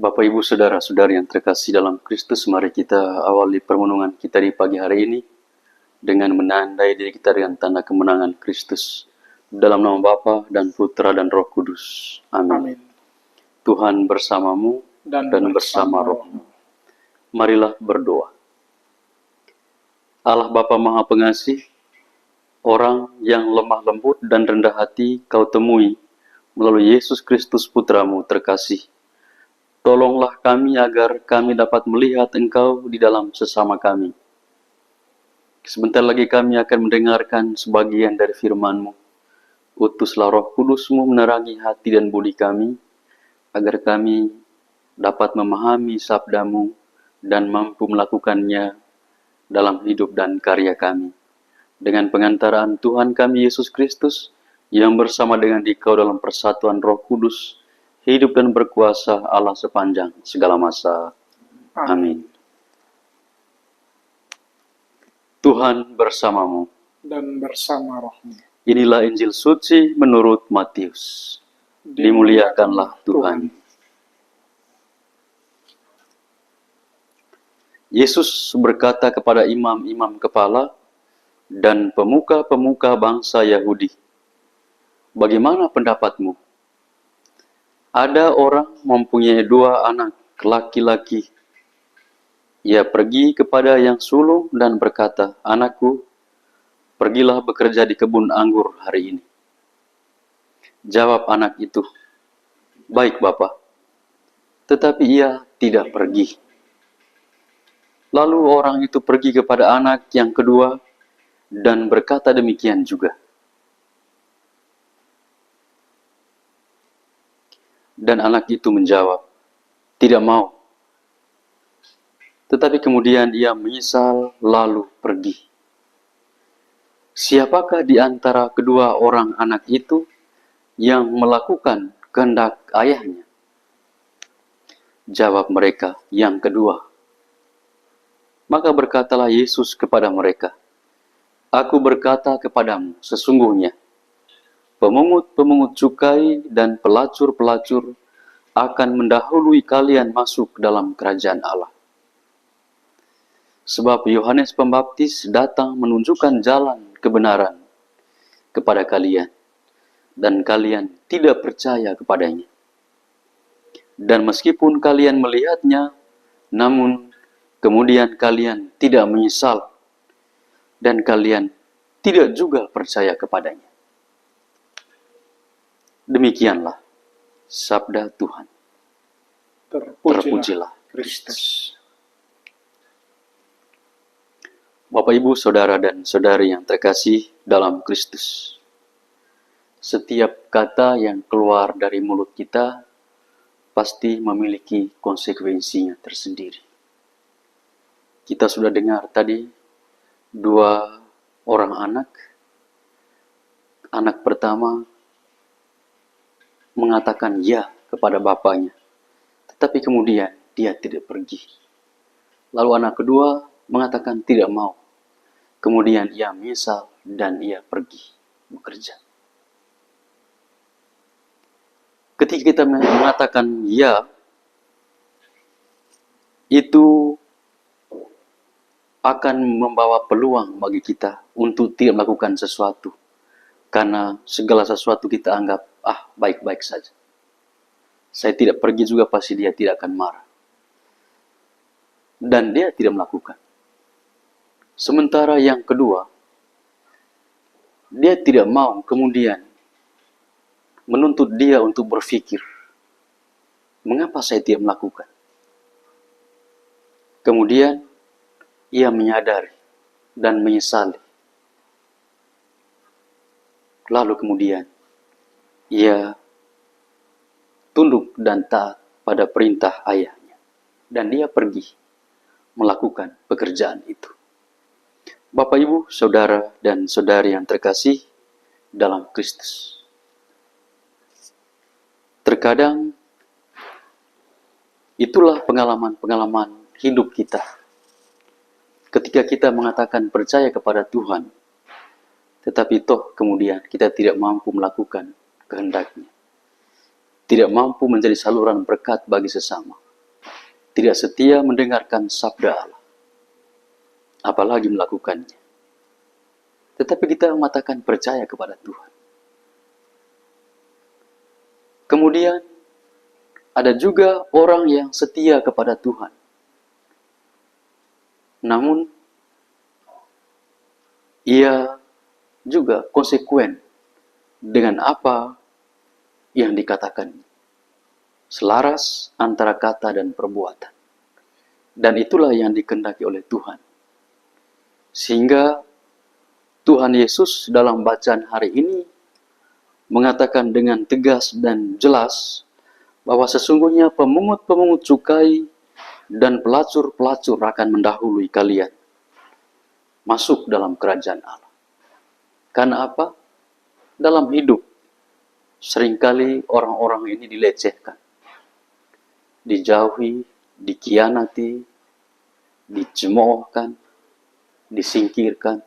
Bapak, Ibu, Saudara-saudari yang terkasih dalam Kristus, mari kita awali permenungan kita di pagi hari ini dengan menandai diri kita dengan tanda kemenangan Kristus. Dalam nama Bapa dan Putra dan Roh Kudus. Amin. Amin. Tuhan bersamamu dan bersama rohmu. Marilah berdoa. Allah Bapa Maha Pengasih, orang yang lemah lembut dan rendah hati Kau temui melalui Yesus Kristus Putramu terkasih. Tolonglah kami agar kami dapat melihat Engkau di dalam sesama kami. Sebentar lagi kami akan mendengarkan sebagian dari firman-Mu. Utuslah Roh Kudus-Mu menerangi hati dan budi kami, agar kami dapat memahami sabda-Mu dan mampu melakukannya dalam hidup dan karya kami. Dengan pengantaraan Tuhan kami Yesus Kristus, yang bersama dengan Dikau dalam persatuan Roh Kudus, hidup dan berkuasa Allah sepanjang segala masa. Amin. Tuhan bersamamu Dan bersama rohmu. Inilah Injil suci menurut Matius. Dimuliakanlah Tuhan. Yesus berkata kepada imam-imam kepala dan pemuka-pemuka bangsa Yahudi, "Bagaimana pendapatmu? Ada orang mempunyai 2 anak laki-laki. Ia pergi kepada yang sulung dan berkata, 'Anakku, pergilah bekerja di kebun anggur hari ini.' Jawab anak itu, 'Baik, Bapa.' Tetapi ia tidak pergi. Lalu orang itu pergi kepada anak yang kedua dan berkata demikian juga. Dan anak itu menjawab, 'Tidak mau.' Tetapi kemudian ia menyesal lalu pergi. Siapakah di antara kedua orang anak itu yang melakukan kehendak ayahnya? Jawab mereka, yang kedua. Maka berkatalah Yesus kepada mereka, 'Aku berkata kepadamu, sesungguhnya pemungut-pemungut cukai dan pelacur-pelacur akan mendahului kalian masuk dalam kerajaan Allah. Sebab Yohanes Pembaptis datang menunjukkan jalan kebenaran kepada kalian, dan kalian tidak percaya kepadanya. Dan meskipun kalian melihatnya, namun kemudian kalian tidak menyesal, dan kalian tidak juga percaya kepadanya.' Demikianlah sabda Tuhan. Terpujilah Kristus." Bapak, Ibu, Saudara dan Saudari yang terkasih dalam Kristus, setiap kata yang keluar dari mulut kita pasti memiliki konsekuensinya tersendiri. Kita sudah dengar tadi 2 orang anak. Anak pertama mengatakan ya kepada bapaknya, tetapi kemudian dia tidak pergi. Lalu anak kedua mengatakan tidak mau. Kemudian ia menyesal dan ia pergi bekerja. Ketika kita mengatakan ya, itu akan membawa peluang bagi kita untuk tidak melakukan sesuatu. Karena segala sesuatu kita anggap, baik-baik saja. Saya tidak pergi juga pasti dia tidak akan marah. Dan dia tidak melakukan. Sementara yang kedua, dia tidak mau kemudian menuntut dia untuk berpikir, mengapa saya tidak melakukan? Kemudian ia menyadari dan menyesali. Lalu kemudian ia tunduk dan taat pada perintah ayahnya. Dan dia pergi melakukan pekerjaan itu. Bapak, Ibu, Saudara dan Saudari yang terkasih dalam Kristus. Terkadang itulah pengalaman-pengalaman hidup kita. Ketika kita mengatakan percaya kepada Tuhan, tetapi toh kemudian kita tidak mampu melakukan kehendak-Nya. Tidak mampu menjadi saluran berkat bagi sesama. tidak setia mendengarkan sabda Allah, apalagi melakukannya. Tetapi kita mengatakan percaya kepada Tuhan. Kemudian ada juga orang yang setia kepada Tuhan, namun ia juga konsekuen dengan apa yang dikatakan, selaras antara kata dan perbuatan. Dan itulah yang dikehendaki oleh Tuhan. Sehingga Tuhan Yesus dalam bacaan hari ini mengatakan dengan tegas dan jelas bahwa sesungguhnya pemungut-pemungut cukai dan pelacur-pelacur akan mendahului kalian masuk dalam kerajaan Allah. Karena apa? Dalam hidup seringkali orang-orang ini dilecehkan, dijauhi, dikhianati, dicemoohkan, disingkirkan,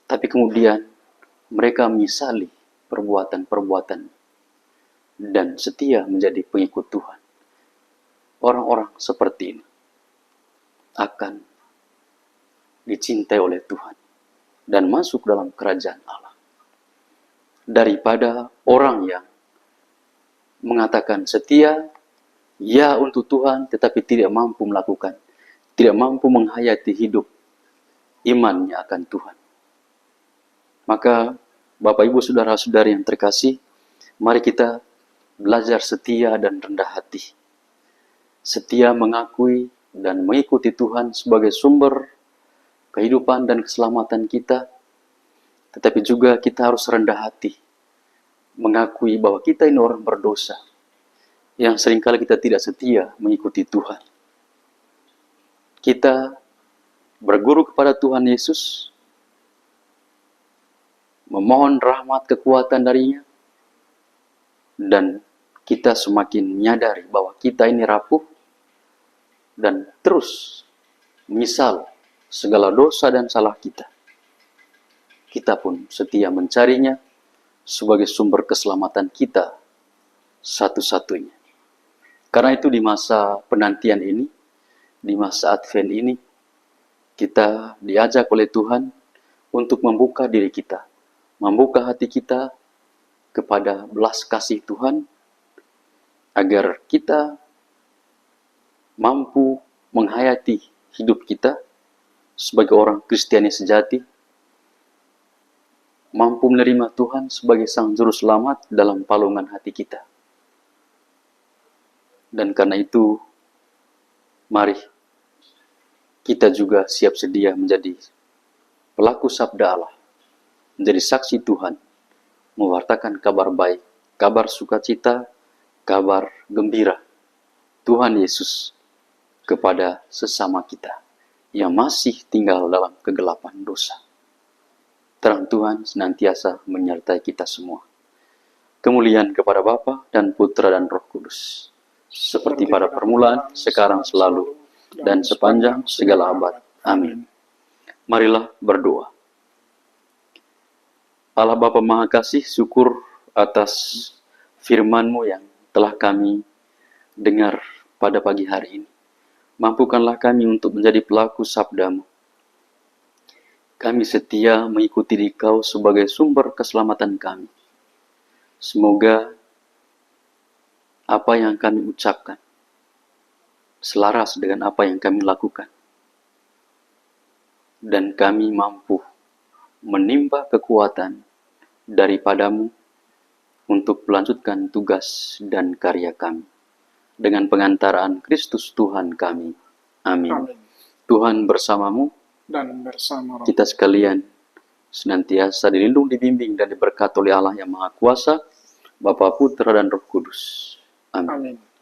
tapi kemudian mereka menyesali perbuatan-perbuatan dan setia menjadi pengikut Tuhan. Orang-orang seperti ini akan dicintai oleh Tuhan dan masuk dalam kerajaan Allah, daripada orang yang mengatakan setia ya untuk Tuhan tetapi tidak mampu melakukan, tidak mampu menghayati hidup imannya akan Tuhan. Maka Bapak Ibu saudara-saudari yang terkasih, mari kita belajar setia dan rendah hati. Setia mengakui dan mengikuti Tuhan sebagai sumber kehidupan dan keselamatan kita, tetapi juga kita harus rendah hati, mengakui bahwa kita ini orang berdosa, yang seringkali kita tidak setia mengikuti Tuhan. Kita berguru kepada Tuhan Yesus, memohon rahmat kekuatan darinya, dan kita semakin menyadari bahwa kita ini rapuh, dan terus menyesal segala dosa dan salah kita. Kita pun setia mencarinya sebagai sumber keselamatan kita satu-satunya. Karena itu di masa penantian ini, di masa Advent ini, kita diajak oleh Tuhan untuk membuka diri kita, membuka hati kita kepada belas kasih Tuhan, agar kita mampu menghayati hidup kita sebagai orang Kristiani sejati, mampu menerima Tuhan sebagai Sang Juru Selamat dalam palungan hati kita. Dan karena itu, mari kita juga siap sedia menjadi pelaku sabda Allah, menjadi saksi Tuhan, mewartakan kabar baik, kabar sukacita, kabar gembira Tuhan Yesus kepada sesama kita yang masih tinggal dalam kegelapan dosa. Terang Tuhan senantiasa menyertai kita semua. Kemuliaan kepada Bapa dan Putra dan Roh Kudus, seperti pada permulaan, sekarang, selalu, dan sepanjang segala abad. Amin. Marilah berdoa. Allah Bapa Maha Kasih, syukur atas firman-Mu yang telah kami dengar pada pagi hari ini. Mampukanlah kami untuk menjadi pelaku sabda-Mu. Kami setia mengikuti Dikau sebagai sumber keselamatan kami. Semoga apa yang kami ucapkan selaras dengan apa yang kami lakukan, dan kami mampu menimba kekuatan daripada-Mu untuk melanjutkan tugas dan karya kami dengan pengantaraan Kristus Tuhan kami. Amin. Amin. Tuhan bersamamu Dan bersama roh. kita sekalian senantiasa dilindung, dibimbing, dan diberkati oleh Allah yang Maha Kuasa, Bapa, Putra, dan Roh Kudus. Amin. Amin.